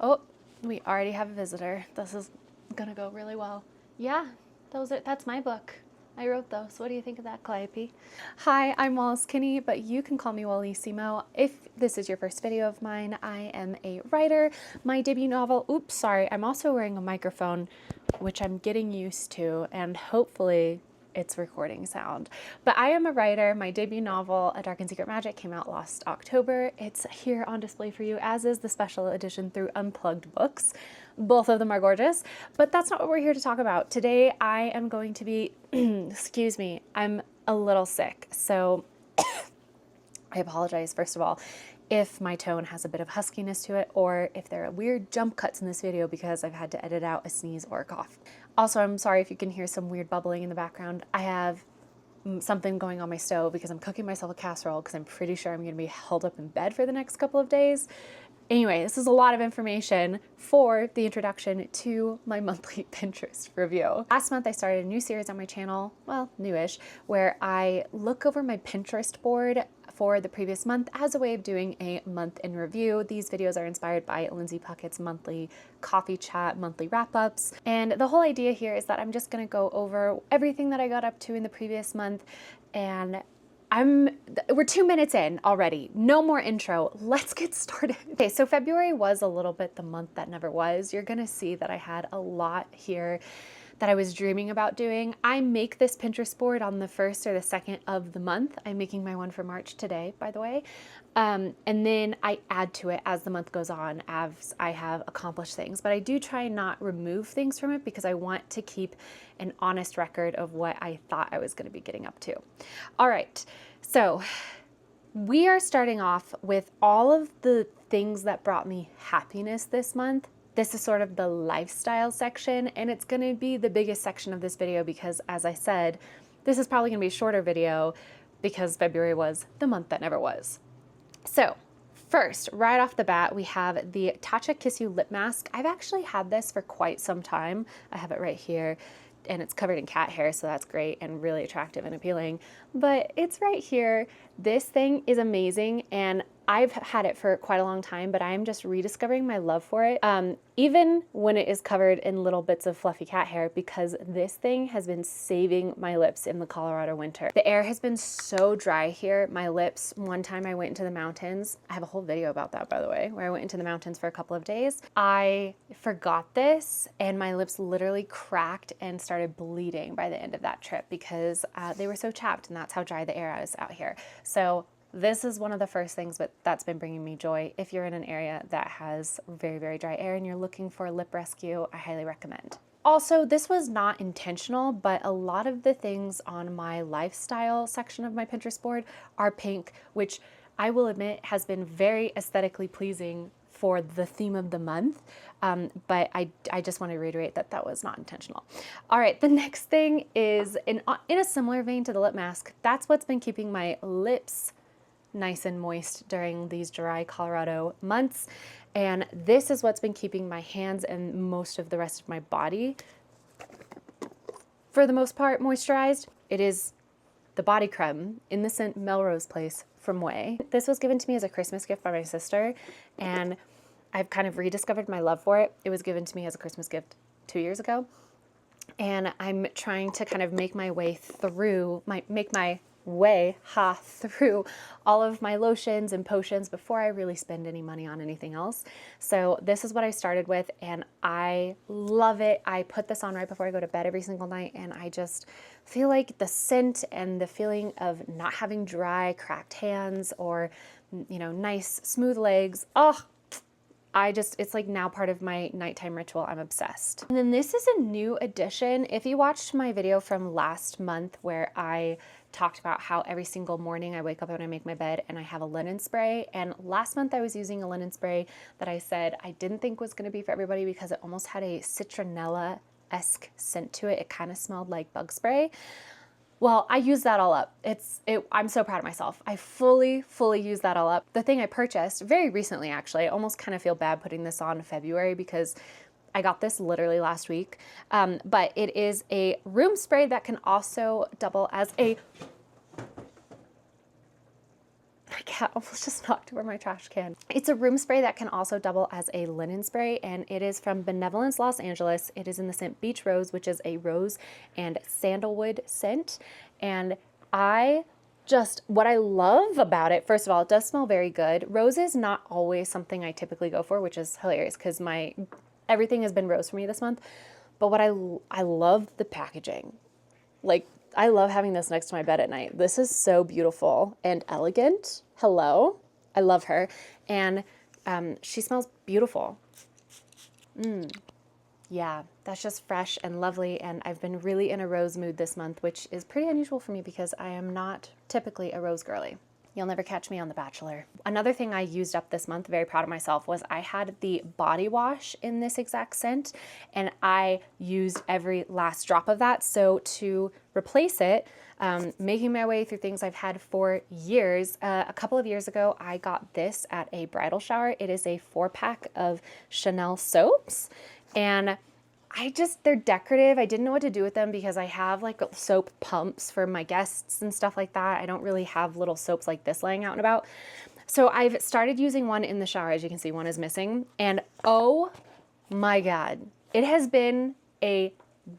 Oh, we already have a visitor. This is gonna go really well. Yeah, that's my book. I wrote those. What do you think of that, Calliope? Hi, I'm Wallace Kinney, but you can call me Wallissimo. If this is your first video of mine, I am a writer. My debut novel, oops, sorry, I'm also wearing a microphone, which I'm getting used to, and hopefully it's recording sound. But I am a writer. My debut novel, A Dark and Secret Magic, came out last October. It's here on display for you, as is the special edition through Unplugged Books. Both of them are gorgeous, but that's not what we're here to talk about. Today I am going to be, excuse me, I'm a little sick, so I apologize, first of all, if my tone has a bit of huskiness to it, or if there are weird jump cuts in this video because I've had to edit out a sneeze or a cough. Also, I'm sorry if you can hear some weird bubbling in the background. I have something going on my stove because I'm cooking myself a casserole because I'm pretty sure I'm going to be held up in bed for the next couple of days. Anyway, this is a lot of information for the introduction to my monthly Pinterest review. Last month I started a new series on my channel, well, newish, where I look over my Pinterest board for the previous month as a way of doing a month in review. These videos are inspired by Lindsay Puckett's monthly coffee chat, monthly wrap-ups. And the whole idea here is that I'm just gonna go over everything that I got up to in the previous month, and we're 2 minutes in already. No more intro. Let's get started. Okay, so February was a little bit the month that never was. You're gonna see that I had a lot here that I was dreaming about doing. I make this Pinterest board on the 1st or the 2nd of the month. I'm making my one for March today, by the way. And then I add to it as the month goes on, as I have accomplished things. But I do try and not remove things from it because I want to keep an honest record of what I thought I was going to be getting up to. All right, so we are starting off with all of the things that brought me happiness this month. This is sort of the lifestyle section, and it's going to be the biggest section of this video because, as I said, this is probably going to be a shorter video because February was the month that never was. So first, right off the bat, we have the Tatcha Kiss You Lip Mask. I've actually had this for quite some time. I have it right here, and it's covered in cat hair, so that's great and really attractive and appealing. But it's right here. This thing is amazing, and I've had it for quite a long time, but I'm just rediscovering my love for it, even when it is covered in little bits of fluffy cat hair, because this thing has been saving my lips in the Colorado winter. The air has been so dry here. My lips, one time I went into the mountains. I have a whole video about that, by the way, where I went into the mountains for a couple of days. I forgot this, and my lips literally cracked and started bleeding by the end of that trip because they were so chapped, and that's how dry the air is out here. So this is one of the first things that's been bringing me joy. If you're in an area that has very, very dry air and you're looking for a lip rescue, I highly recommend. Also, this was not intentional, but a lot of the things on my lifestyle section of my Pinterest board are pink, which I will admit has been very aesthetically pleasing for the theme of the month, but I just want to reiterate that that was not intentional. All right, the next thing is in a similar vein to the lip mask. That's what's been keeping my lips nice and moist during these dry Colorado months. And this is what's been keeping my hands and most of the rest of my body, for the most part, moisturized. It is the body creme in the scent Melrose Place from Way. This was given to me as a Christmas gift by my sister, and I've kind of rediscovered my love for it. It was given to me as a Christmas gift 2 years ago, and I'm trying to kind of make my way through, through all of my lotions and potions before I really spend any money on anything else. So this is what I started with, and I love it. I put this on right before I go to bed every single night, and I just feel like the scent and the feeling of not having dry, cracked hands or, you know, nice, smooth legs. Oh, it's like now part of my nighttime ritual. I'm obsessed. And then this is a new addition. If you watched my video from last month where I talked about how every single morning I wake up and I make my bed and I have a linen spray, and last month I was using a linen spray that I said I didn't think was going to be for everybody because it almost had a citronella-esque scent to it. It kind of smelled like bug spray. Well, I used that all up. I'm so proud of myself. I fully used that all up. The thing I purchased very recently, actually, I almost kind of feel bad putting this on in February because I got this literally last week, but it is a room spray that can also double as a, I cat almost just knocked over my trash can. It's a room spray that can also double as a linen spray, and it is from Benevolence Los Angeles. It is in the scent Beach Rose, which is a rose and sandalwood scent. And what I love about it, first of all, it does smell very good. Rose is not always something I typically go for, which is hilarious because everything has been rose for me this month. But what I love the packaging. Like, I love having this next to my bed at night. This is so beautiful and elegant. Hello. I love her. And she smells beautiful. Yeah, that's just fresh and lovely. And I've been really in a rose mood this month, which is pretty unusual for me because I am not typically a rose girly. You'll never catch me on The Bachelor. Another thing I used up this month, very proud of myself, was I had the body wash in this exact scent, and I used every last drop of that. So to replace it, making my way through things I've had for years, a couple of years ago, I got this at a bridal shower. It is a 4-pack of Chanel soaps, and they're decorative. I didn't know what to do with them because I have like soap pumps for my guests and stuff like that. I don't really have little soaps like this laying out and about. So I've started using one in the shower. As you can see, one is missing. And oh my God, it has been a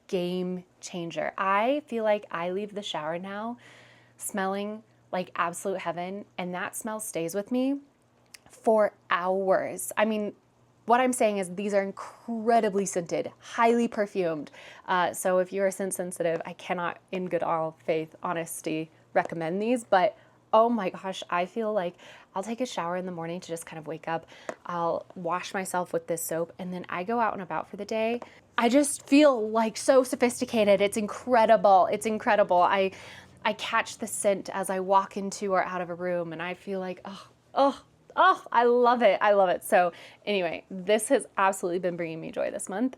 game changer. I feel like I leave the shower now smelling like absolute heaven, and that smell stays with me for hours. I mean, what I'm saying is these are incredibly scented, highly perfumed. So if you are scent sensitive, I cannot, in good all faith, honesty, recommend these. But oh my gosh, I feel like I'll take a shower in the morning to just kind of wake up. I'll wash myself with this soap, and then I go out and about for the day. I just feel like so sophisticated. It's incredible. It's incredible. I catch the scent as I walk into or out of a room, and I feel like, oh, I love it. I love it. So anyway, this has absolutely been bringing me joy this month.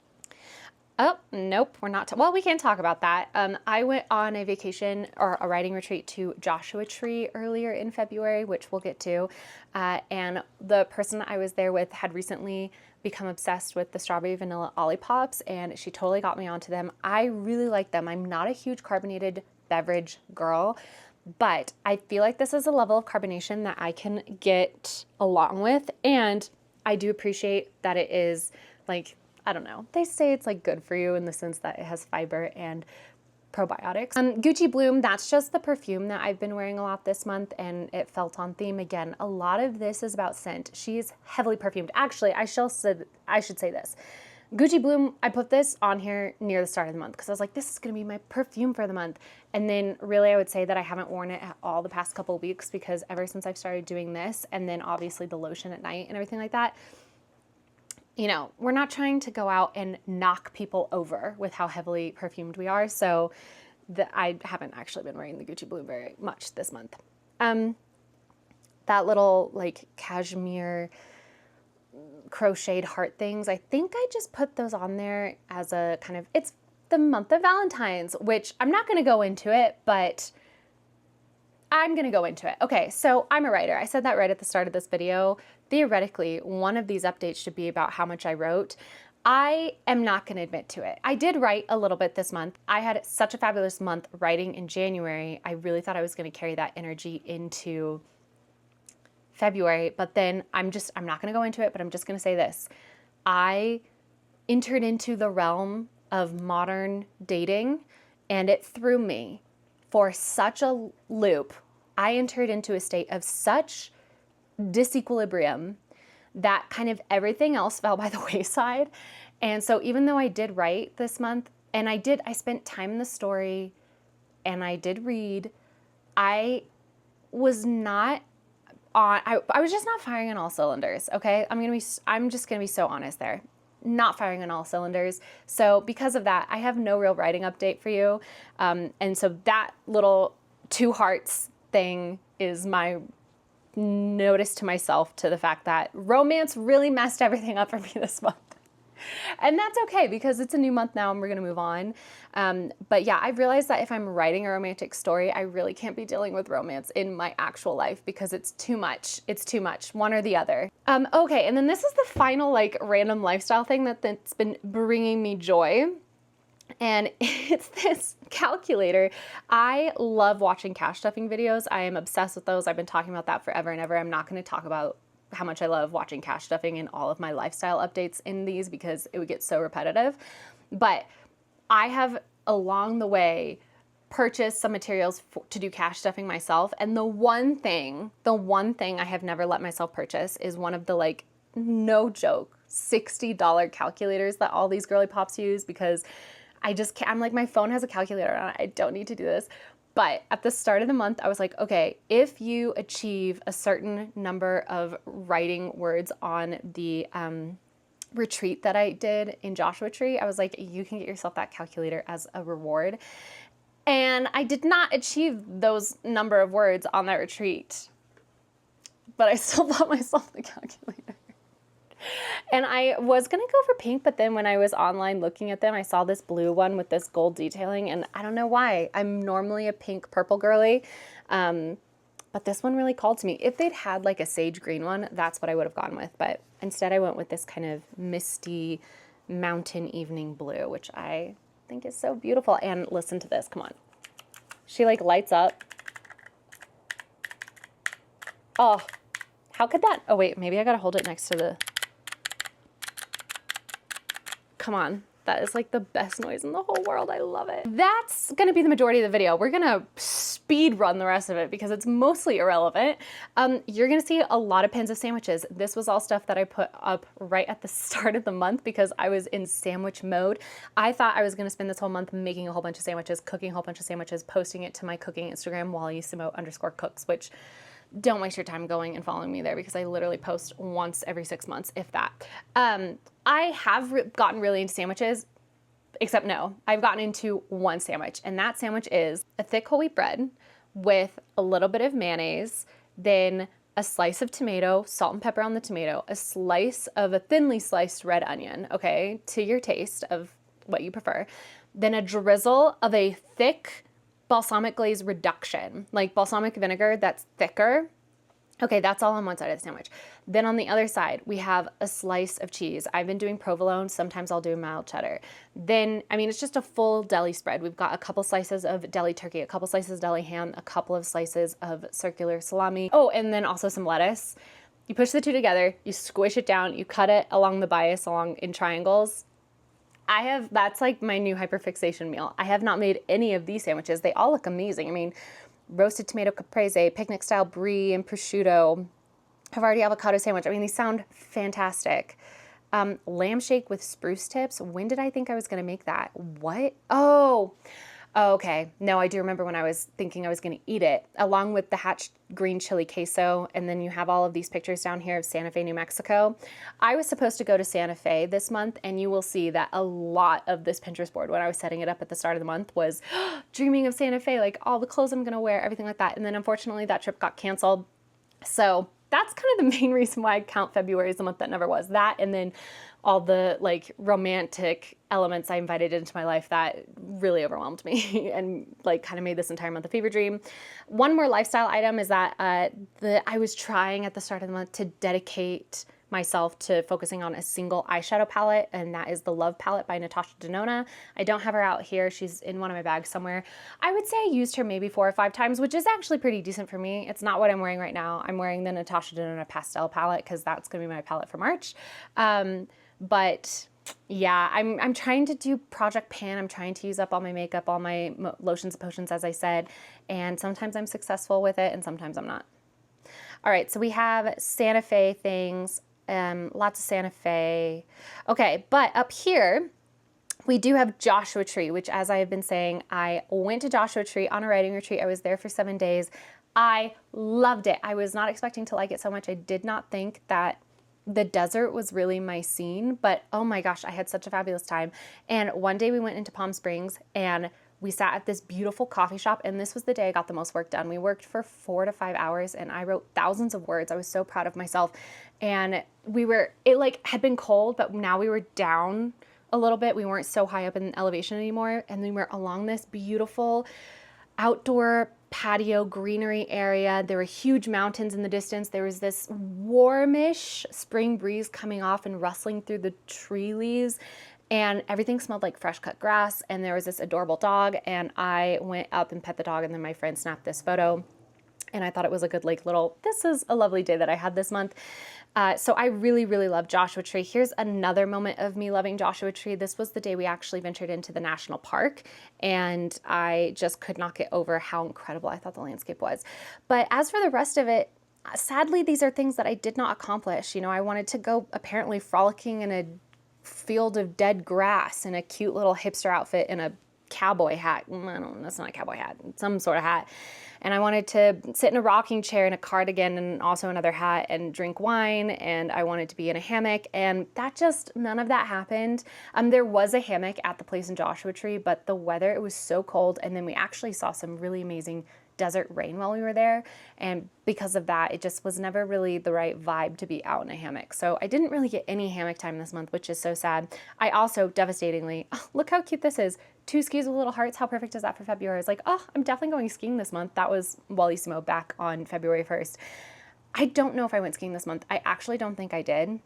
Oh, nope, we're not. Well, we can talk about that. I went on a vacation or a writing retreat to Joshua Tree earlier in February, which we'll get to. And the person I was there with had recently become obsessed with the strawberry vanilla Olipop, and she totally got me onto them. I really like them. I'm not a huge carbonated beverage girl, but I feel like this is a level of carbonation that I can get along with. And I do appreciate that it is like, I don't know, they say it's like good for you in the sense that it has fiber and probiotics. Gucci Bloom, that's just the perfume that I've been wearing a lot this month, and it felt on theme again. A lot of this is about scent. She's heavily perfumed. Actually, I should say this. Gucci Bloom, I put this on here near the start of the month because I was like, this is going to be my perfume for the month. And then really I would say that I haven't worn it at all the past couple of weeks because ever since I've started doing this, and then obviously the lotion at night and everything like that, you know, we're not trying to go out and knock people over with how heavily perfumed we are. So I haven't actually been wearing the Gucci Bloom very much this month. That little like cashmere crocheted heart things, I think I just put those on there as a kind of, it's the month of Valentine's, which I'm not going to go into it, but I'm going to go into it. Okay, so I'm a writer. I said that right at the start of this video. Theoretically, one of these updates should be about how much I wrote. I am not going to admit to it. I did write a little bit this month. I had such a fabulous month writing in January. I really thought I was going to carry that energy into February, but then I'm not going to go into it, but I'm just going to say this. I entered into the realm of modern dating, and it threw me for such a loop. I entered into a state of such disequilibrium that kind of everything else fell by the wayside. And so even though I did write this month, and I spent time in the story, and I did read, I was not on, I was just not firing on all cylinders, okay? I'm just gonna be so honest there. Not firing on all cylinders. So because of that, I have no real writing update for you. And so that little 2 hearts thing is my notice to myself to the fact that romance really messed everything up for me this month. And that's okay because it's a new month now and we're going to move on. But yeah, I've realized that if I'm writing a romantic story, I really can't be dealing with romance in my actual life because it's too much. It's too much, one or the other. Okay, and then this is the final like random lifestyle thing that's been bringing me joy. And it's this calculator. I love watching cash stuffing videos. I am obsessed with those. I've been talking about that forever and ever. I'm not going to talk about how much I love watching cash stuffing and all of my lifestyle updates in these because it would get so repetitive. But I have along the way purchased some materials to do cash stuffing myself. And the one thing I have never let myself purchase is one of the, like, no joke, $60 calculators that all these girly pops use, because I just can't. I'm like, my phone has a calculator on it. I don't need to do this. But at the start of the month, I was like, okay, if you achieve a certain number of writing words on the retreat that I did in Joshua Tree, I was like, you can get yourself that calculator as a reward. And I did not achieve those number of words on that retreat, but I still bought myself the calculator. And I was going to go for pink, but then when I was online looking at them, I saw this blue one with this gold detailing, and I don't know why. I'm normally a pink purple girly, but this one really called to me. If they'd had like a sage green one, that's what I would have gone with, but instead I went with this kind of misty mountain evening blue, which I think is so beautiful. And listen to this, come on. She like lights up. Oh, how could that? Oh wait, maybe I gotta hold it next to the... Come on, that is like the best noise in the whole world. I love it. That's gonna be the majority of the video. We're gonna speed run the rest of it because it's mostly irrelevant. You're gonna see a lot of pins of sandwiches. This was all stuff that I put up right at the start of the month because I was in sandwich mode. I thought I was gonna spend this whole month making a whole bunch of sandwiches, cooking a whole bunch of sandwiches, posting it to my cooking Instagram, wallysimo_cooks, which don't waste your time going and following me there because I literally post once every 6 months, if that. I have gotten really into sandwiches, except no, I've gotten into one sandwich, and that sandwich is a thick whole wheat bread with a little bit of mayonnaise, then a slice of tomato, salt and pepper on the tomato, a slice of a thinly sliced red onion, okay, to your taste of what you prefer, then a drizzle of a thick balsamic glaze reduction, like balsamic vinegar that's thicker. Okay, that's all on one side of the sandwich. Then on the other side, we have a slice of cheese. I've been doing provolone. Sometimes I'll do mild cheddar. Then, I mean, it's just a full deli spread. We've got a couple slices of deli turkey, a couple slices of deli ham, a couple of slices of circular salami. Oh, and then also some lettuce. You push the two together, you squish it down, you cut it along the bias along in triangles. That's like my new hyperfixation meal. I have not made any of these sandwiches. They all look amazing. I mean, roasted tomato caprese, picnic style brie and prosciutto, Havarti avocado sandwich. I mean, these sound fantastic. Lamb shake with spruce tips. When did I think I was going to make that? What? Oh, okay. No, I do remember when I was thinking I was going to eat it, along with the hatch green chili queso. And then you have all of these pictures down here of Santa Fe, New Mexico. I was supposed to go to Santa Fe this month, and you will see that a lot of this Pinterest board when I was setting it up at the start of the month was dreaming of Santa Fe, like all the clothes I'm going to wear, everything like that. And then unfortunately that trip got canceled. So that's kind of the main reason why I count February as the month that never was. That, and then all the like romantic elements I invited into my life that really overwhelmed me and like kind of made this entire month a fever dream. One more lifestyle item is that I was trying at the start of the month to dedicate myself to focusing on a single eyeshadow palette, and that is the Love palette by Natasha Denona. I don't have her out here. She's in one of my bags somewhere. I would say I used her maybe 4 or 5 times, which is actually pretty decent for me. It's not what I'm wearing right now. I'm wearing the Natasha Denona pastel palette because that's going to be my palette for March. But yeah, I'm trying to do Project Pan. I'm trying to use up all my makeup, all my lotions and potions, as I said, and sometimes I'm successful with it and sometimes I'm not. All right, so we have Santa Fe things. Lots of Santa Fe. Okay, but up here, we do have Joshua Tree, which, as I have been saying, I went to Joshua Tree on a writing retreat. I was there for 7 days. I loved it. I was not expecting to like it so much. I did not think that the desert was really my scene, but oh my gosh, I had such a fabulous time. And one day we went into Palm Springs and we sat at this beautiful coffee shop, and this was the day I got the most work done. We worked for 4 to 5 hours and I wrote thousands of words. I was so proud of myself. And it like had been cold, but now we were down a little bit. We weren't so high up in elevation anymore. And we were along this beautiful outdoor patio greenery area. There were huge mountains in the distance. There was this warmish spring breeze coming off and rustling through the tree leaves. and everything smelled like fresh cut grass, and there was this adorable dog, and I went up and pet the dog, and then my friend snapped this photo, and I thought it was a good like little, this is a lovely day that I had this month. So I really, really love Joshua Tree. Here's another moment of me loving Joshua Tree. This was the day we actually ventured into the national park, and I just could not get over how incredible I thought the landscape was. But as for the rest of it, sadly, these are things that I did not accomplish. You know, I wanted to go apparently frolicking in a field of dead grass in a cute little hipster outfit and a cowboy hat. I don't know, that's not a cowboy hat, some sort of hat. And I wanted to sit in a rocking chair in a cardigan and also another hat and drink wine. And I wanted to be in a hammock, and that just, none of that happened. There was a hammock at the place in Joshua Tree, but the weather, it was so cold. And then we actually saw some really amazing desert rain while we were there, and because of that, it just was never really the right vibe to be out in a hammock. So I didn't really get any hammock time this month, which is so sad. I also, devastatingly, oh, look how cute this is. 2 skis with little hearts. How perfect is that for February? I was like, oh, I'm definitely going skiing this month. That was Wallissimo back on February 1st. I don't know if I went skiing this month. I actually don't think I did.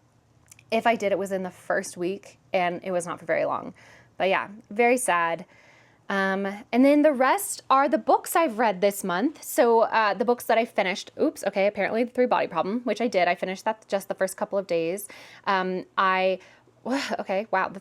If I did, it was in the first week, and it was not for very long. But yeah, very sad. And then the rest are the books I've read this month. So the books that I finished, apparently The 3 Body Problem, which I did. I finished that just the first couple of days. The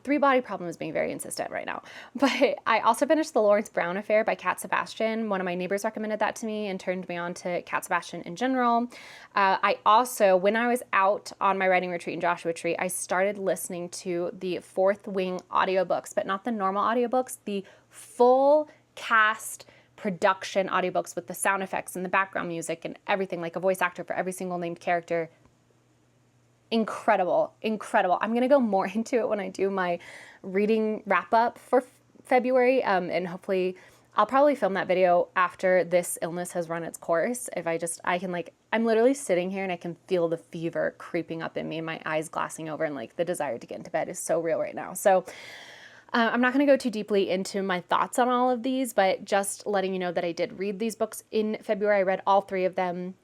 3 Body Problem is being very insistent right now. But I also finished The Lawrence Brown Affair by Cat Sebastian. One of my neighbors recommended that to me and turned me on to Cat Sebastian in general. I also, when I was out on my writing retreat in Joshua Tree, I started listening to the Fourth Wing audiobooks, but not the normal audiobooks, the full cast production audiobooks with the sound effects and the background music and everything, like a voice actor for every single named character. Incredible. I'm going to go more into it when I do my reading wrap up for February. And hopefully I'll probably film that video after this illness has run its course. I'm literally sitting here and I can feel the fever creeping up in me and my eyes glassing over, and like the desire to get into bed is so real right now. So I'm not going to go too deeply into my thoughts on all of these, but just letting you know that I did read these books in February. I read all 3 of them.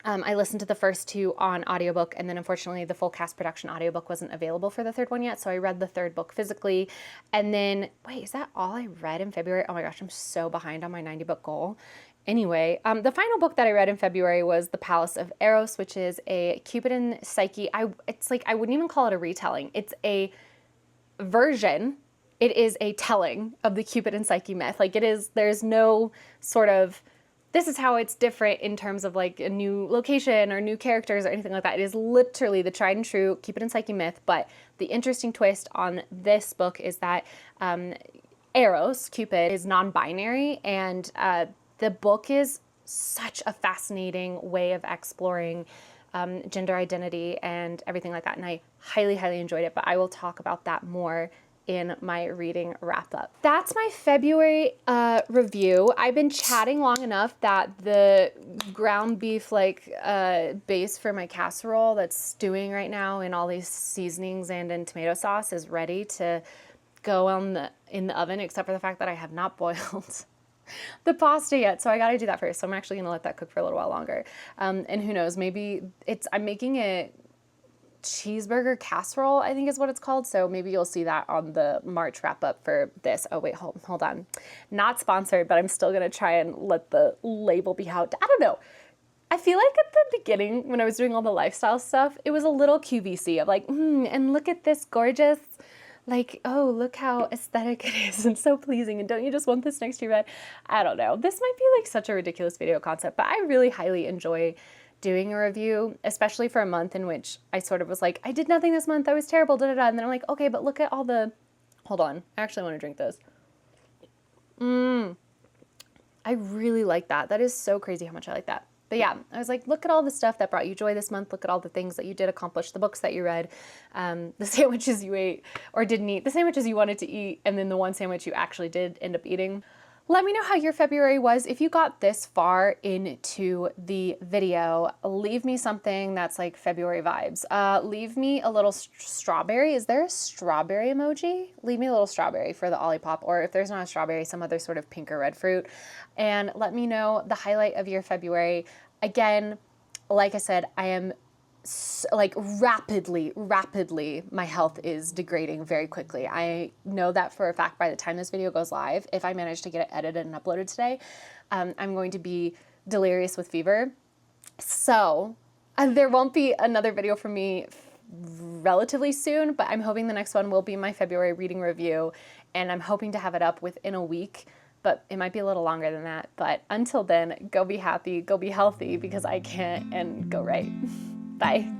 I listened to the first 2 on audiobook, and then unfortunately the full cast production audiobook wasn't available for the 3rd one yet, so I read the 3rd book physically. And then, wait, is that all I read in February? Oh my gosh, I'm so behind on my 90 book goal. Anyway, the final book that I read in February was The Palace of Eros, which is a Cupid and Psyche. I wouldn't even call it a retelling. It's a version. It is a telling of the Cupid and Psyche myth. There's no sort of, this is how it's different in terms of like a new location or new characters or anything like that. It is literally the tried and true Cupid and Psyche myth. But the interesting twist on this book is that Eros, Cupid, is non-binary, and the book is such a fascinating way of exploring gender identity and everything like that. And I highly, highly enjoyed it, but I will talk about that more in my reading wrap up. That's my February review. I've been chatting long enough that the ground beef base for my casserole that's stewing right now in all these seasonings and in tomato sauce is ready to go in the oven, except for the fact that I have not boiled the pasta yet. So I got to do that first. So I'm actually going to let that cook for a little while longer. And who knows, maybe I'm making it cheeseburger casserole, I think is what it's called. So maybe you'll see that on the March wrap up for this. Oh wait, hold on. Not sponsored, but I'm still going to try and let the label be out. I don't know. I feel like at the beginning when I was doing all the lifestyle stuff, it was a little QVC of like, and look at this gorgeous, like, oh, look how aesthetic it is and so pleasing. And don't you just want this next to your bed? I don't know. This might be like such a ridiculous video concept, but I really highly enjoy doing a review, especially for a month in which I sort of was like, I did nothing this month, I was terrible, And then I'm like, okay, but look at all the, hold on, I actually want to drink this. I really like that. That is so crazy how much I like that. But yeah, I was like, look at all the stuff that brought you joy this month. Look at all the things that you did accomplish, the books that you read, the sandwiches you ate or didn't eat, the sandwiches you wanted to eat, and then the one sandwich you actually did end up eating. Let me know how your February was. If you got this far into the video, leave me something that's like February vibes. Leave me a little strawberry. Is there a strawberry emoji? Leave me a little strawberry for the Olipop, or if there's not a strawberry, some other sort of pink or red fruit. And let me know the highlight of your February. Again, like I said, I am like rapidly, my health is degrading very quickly. I know that for a fact by the time this video goes live, if I manage to get it edited and uploaded today, I'm going to be delirious with fever. So there won't be another video from me relatively soon, but I'm hoping the next one will be my February reading review, and I'm hoping to have it up within a week, but it might be a little longer than that. But until then, go be happy, go be healthy, because I can't, and go write. Bye.